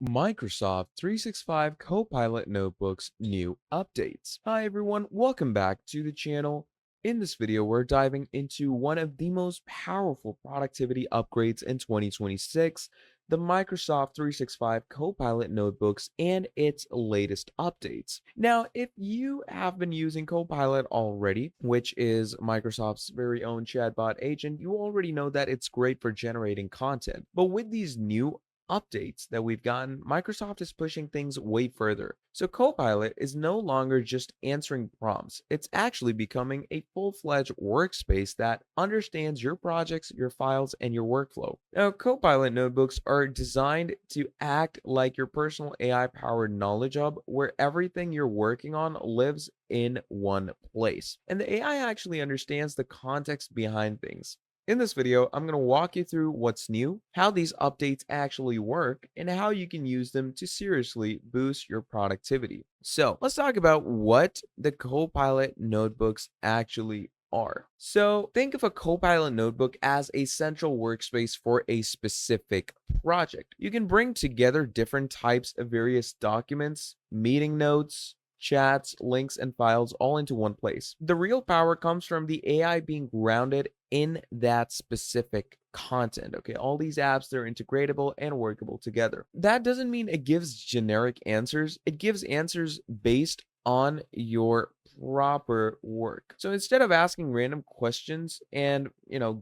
Microsoft 365 Copilot Notebooks new updates. Hi everyone, welcome back to the channel. In this video, we're diving into one of the most powerful productivity upgrades in 2026, the Microsoft 365 Copilot Notebooks and its latest updates. Now, if you have been using Copilot already, which is Microsoft's very own chatbot agent, you already know that it's great for generating content. But with these new updates that we've gotten, Microsoft is pushing things way further. So Copilot is no longer just answering prompts. It's actually becoming a full-fledged workspace that understands your projects, your files, and your workflow. Now, Copilot notebooks are designed to act like your personal AI-powered knowledge hub where everything you're working on lives in one place. And the AI actually understands the context behind things. In this video, I'm going to walk you through what's new, how these updates actually work, and how you can use them to seriously boost your productivity. So let's talk about what the Copilot notebooks actually are. So think of a Copilot notebook as a central workspace for a specific project. You can bring together different types of various documents, meeting notes, chats, links, and files all into one place. The real power comes from the AI being grounded in that specific content. Okay, all these apps, they're integratable and workable together. That doesn't mean it gives generic answers. It gives answers based on your proper work. So instead of asking random questions and,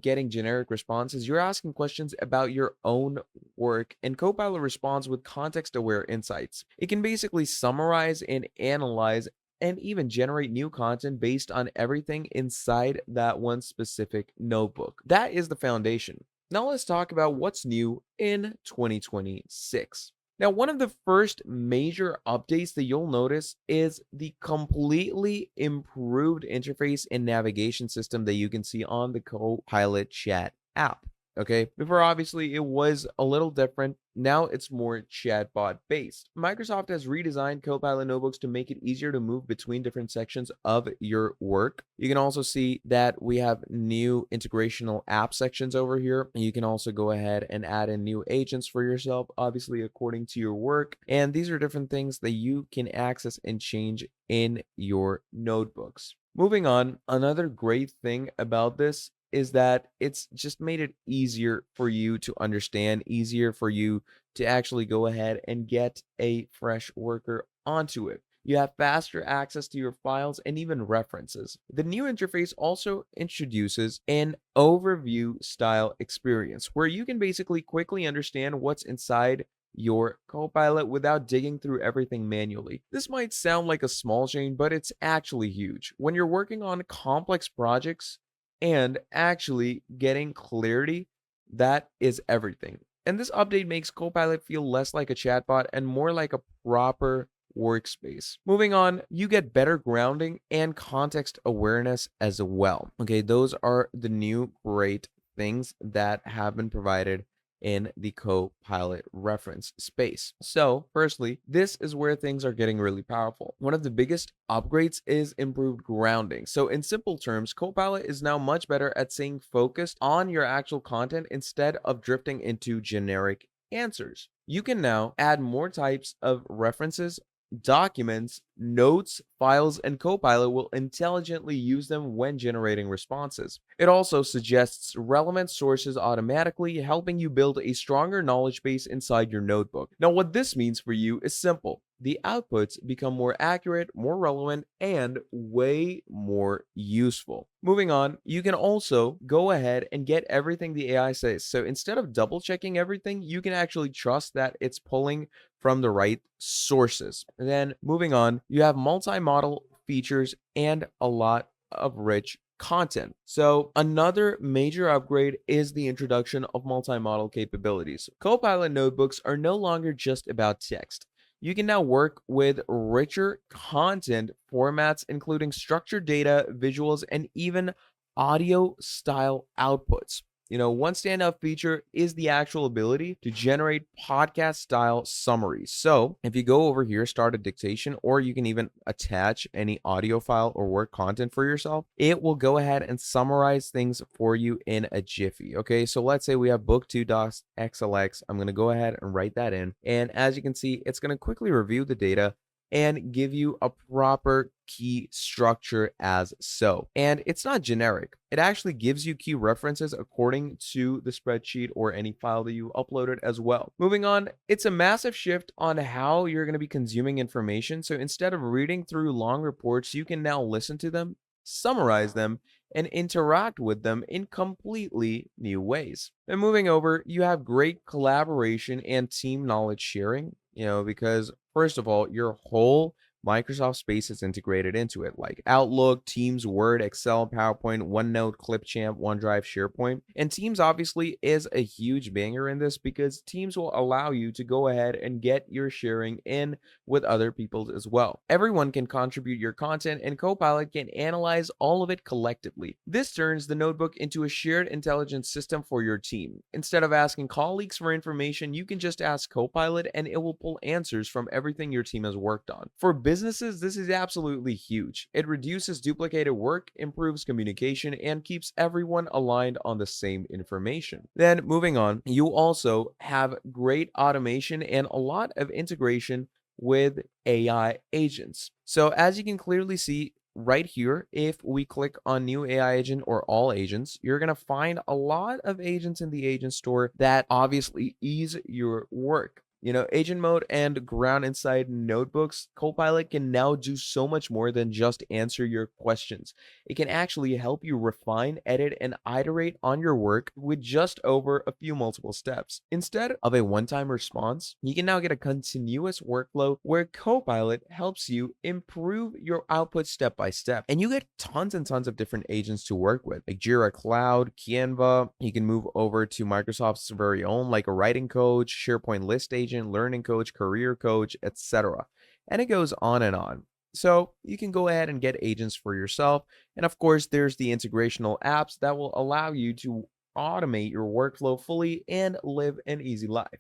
getting generic responses, you're asking questions about your own work, and Copilot responds with context-aware insights. It can basically summarize and analyze and even generate new content based on everything inside that one specific notebook. That is the foundation. Now let's talk about what's new in 2026. Now, one of the first major updates that you'll notice is the completely improved interface and navigation system that you can see on the Copilot chat app. Okay, before obviously it was a little different. Now it's more chatbot based. Microsoft has redesigned Copilot notebooks to make it easier to move between different sections of your work. You can also see that we have new integrational app sections over here. You can also go ahead and add in new agents for yourself, obviously according to your work. And these are different things that you can access and change in your notebooks. Moving on, another great thing about this is that it's just made it easier for you to understand, easier for you to actually go ahead and get a fresh worker onto it. You have faster access to your files and even references. The new interface also introduces an overview style experience where you can basically quickly understand what's inside your Copilot without digging through everything manually. This might sound like a small change, but it's actually huge. When you're working on complex projects, and actually getting clarity, that is everything. And this update makes Copilot feel less like a chatbot and more like a proper workspace. Moving on, you get better grounding and context awareness as well. Okay, those are the new great things that have been provided in the Copilot reference space. So, firstly, this is where things are getting really powerful. One of the biggest upgrades is improved grounding. So, in simple terms, Copilot is now much better at staying focused on your actual content instead of drifting into generic answers. You can now add more types of references, documents, notes, files, and Copilot will intelligently use them when generating responses. It also suggests relevant sources automatically, helping you build a stronger knowledge base inside your notebook. Now, what this means for you is simple. The outputs become more accurate, more relevant, and way more useful. Moving on, you can also go ahead and get everything the AI says. So instead of double checking everything, you can actually trust that it's pulling from the right sources. And then moving on, you have multi-model features and a lot of rich content. So another major upgrade is the introduction of multi-model capabilities. Copilot notebooks are no longer just about text. You can now work with richer content formats, including structured data, visuals, and even audio style outputs. One standout feature is the actual ability to generate podcast style summaries. So, if you go over here, start a dictation, or you can even attach any audio file or work content for yourself, it will go ahead and summarize things for you in a jiffy. Okay, so let's say we have book 2.xlx. I'm going to go ahead and write that in. And as you can see, it's going to quickly review the data and give you a proper key structure as so. And it's not generic. It actually gives you key references according to the spreadsheet or any file that you uploaded as well. Moving on, it's a massive shift on how you're going to be consuming information. So instead of reading through long reports, you can now listen to them, summarize them, and interact with them in completely new ways. And moving over, you have great collaboration and team knowledge sharing, because first of all, your whole Microsoft Space is integrated into it, like Outlook, Teams, Word, Excel, PowerPoint, OneNote, Clipchamp, OneDrive, SharePoint. And Teams obviously is a huge banger in this because Teams will allow you to go ahead and get your sharing in with other people as well. Everyone can contribute your content, and Copilot can analyze all of it collectively. This turns the notebook into a shared intelligence system for your team. Instead of asking colleagues for information, you can just ask Copilot and it will pull answers from everything your team has worked on. For businesses, this is absolutely huge. It reduces duplicated work, improves communication, and keeps everyone aligned on the same information. Then moving on, you also have great automation and a lot of integration with AI agents. So as you can clearly see right here, if we click on new AI agent or all agents, you're going to find a lot of agents in the agent store that obviously ease your work. Agent mode and ground inside notebooks, Copilot can now do so much more than just answer your questions. It can actually help you refine, edit, and iterate on your work with just over a few multiple steps. Instead of a one-time response, you can now get a continuous workflow where Copilot helps you improve your output step by step. And you get tons and tons of different agents to work with, like Jira Cloud, Canva. You can move over to Microsoft's very own, like a writing coach, SharePoint list agent, learning coach, career coach, etc. And it goes on and on. So you can go ahead and get agents for yourself. And of course, there's the integrational apps that will allow you to automate your workflow fully and live an easy life.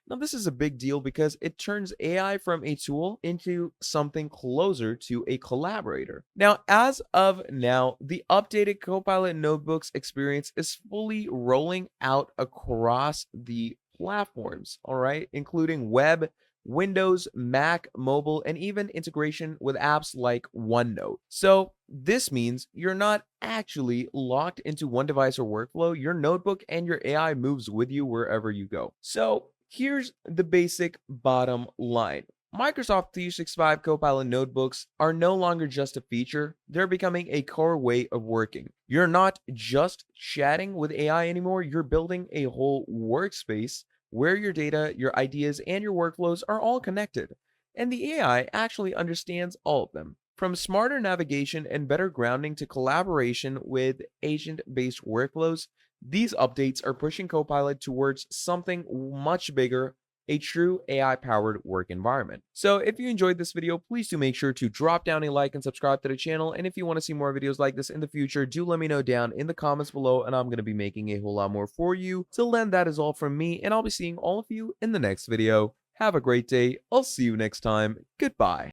Now, this is a big deal because it turns AI from a tool into something closer to a collaborator. Now, as of now, the updated Copilot Notebooks experience is fully rolling out across the platforms, all right, including web, Windows, Mac, mobile, and even integration with apps like OneNote. So this means you're not actually locked into one device or workflow. Your notebook and your AI moves with you wherever you go. So here's the basic bottom line. Microsoft 365 Copilot notebooks are no longer just a feature, they're becoming a core way of working. You're not just chatting with AI anymore, you're building a whole workspace where your data, your ideas, and your workflows are all connected. And the AI actually understands all of them. From smarter navigation and better grounding to collaboration with agent-based workflows, these updates are pushing Copilot towards something much bigger, a true AI-powered work environment. So if you enjoyed this video, please do make sure to drop down a like and subscribe to the channel. And if you want to see more videos like this in the future, do let me know down in the comments below, and I'm going to be making a whole lot more for you. Till then, that is all from me, and I'll be seeing all of you in the next video. Have a great day. I'll see you next time. Goodbye.